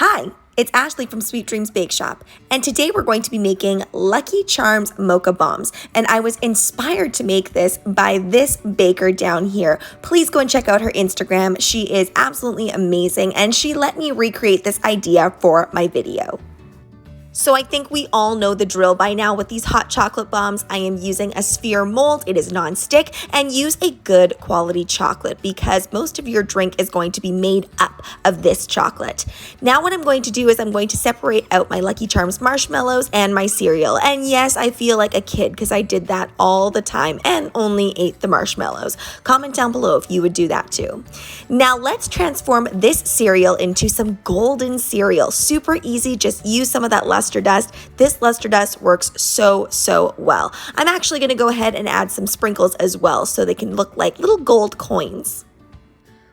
Hi, it's Ashleigh from Sweet Dreams Bake Shop, and today we're going to be making Lucky Charms Mocha Bombs, and I was inspired to make this by this baker down here. Please go and check out her Instagram. She is absolutely amazing, and she let me recreate this idea for my video. So I think we all know the drill by now with these hot chocolate bombs. I am using a sphere mold, it is non-stick, and use a good quality chocolate because most of your drink is going to be made up of this chocolate. Now what I'm going to do is I'm going to separate out my Lucky Charms marshmallows and my cereal. And yes, I feel like a kid because I did that all the time and only ate the marshmallows. Comment down below if you would do that too. Now let's transform this cereal into some golden cereal. Super easy, just use some of that luster dust. This luster dust works so well. I'm actually going to go ahead and add some sprinkles as well so they can look like little gold coins.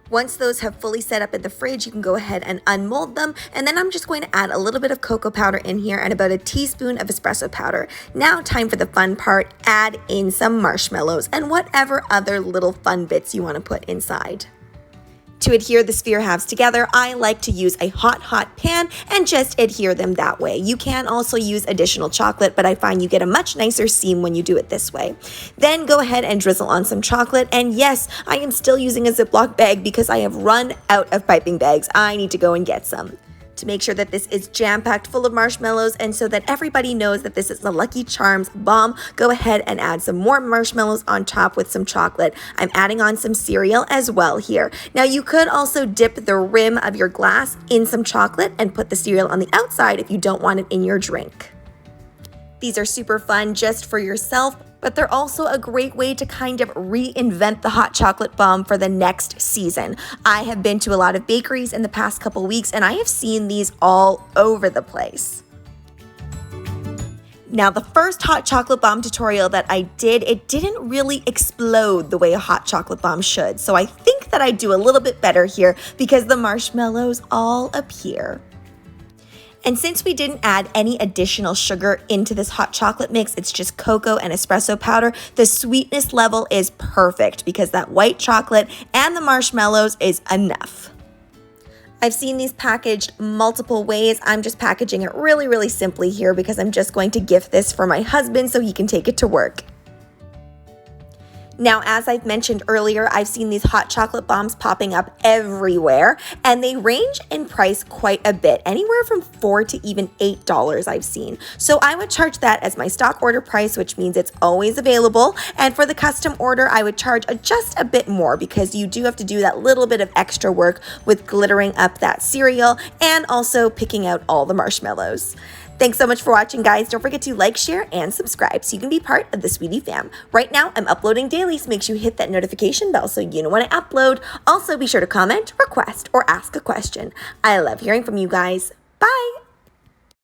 Once those have fully set up in the fridge, you can go ahead and unmold them, and then I'm just going to add a little bit of cocoa powder in here and about a teaspoon of espresso powder. Now time for the fun part, add in some marshmallows and whatever other little fun bits you want to put inside. To adhere the sphere halves together, I like to use a hot pan and just adhere them that way. You can also use additional chocolate, but I find you get a much nicer seam when you do it this way. Then go ahead and drizzle on some chocolate, and yes, I am still using a Ziploc bag because I have run out of piping bags. I need to go and get some. To make sure that this is jam-packed full of marshmallows and so that everybody knows that this is the Lucky Charms bomb, go ahead and add some more marshmallows on top with some chocolate. I'm adding on some cereal as well here. Now you could also dip the rim of your glass in some chocolate and put the cereal on the outside if you don't want it in your drink. These are super fun just for yourself, but they're also a great way to kind of reinvent the hot chocolate bomb for the next season. I have been to a lot of bakeries in the past couple weeks and I have seen these all over the place. Now the first hot chocolate bomb tutorial that I did, it didn't really explode the way a hot chocolate bomb should. So I think that I do a little bit better here because the marshmallows all appear. And since we didn't add any additional sugar into this hot chocolate mix, it's just cocoa and espresso powder, the sweetness level is perfect because that white chocolate and the marshmallows is enough. I've seen these packaged multiple ways. I'm just packaging it really simply here because I'm just going to gift this for my husband so he can take it to work. Now, as I've mentioned earlier, I've seen these hot chocolate bombs popping up everywhere, and they range in price quite a bit, anywhere from $4 to even $8 I've seen. So I would charge that as my stock order price, which means it's always available. And for the custom order, I would charge just a bit more because you do have to do that little bit of extra work with glittering up that cereal and also picking out all the marshmallows. Thanks so much for watching, guys. Don't forget to like, share, and subscribe so you can be part of the Sweetie fam. Right now, I'm uploading daily, so make sure you hit that notification bell so you know when I upload. Also, be sure to comment, request, or ask a question. I love hearing from you guys. Bye!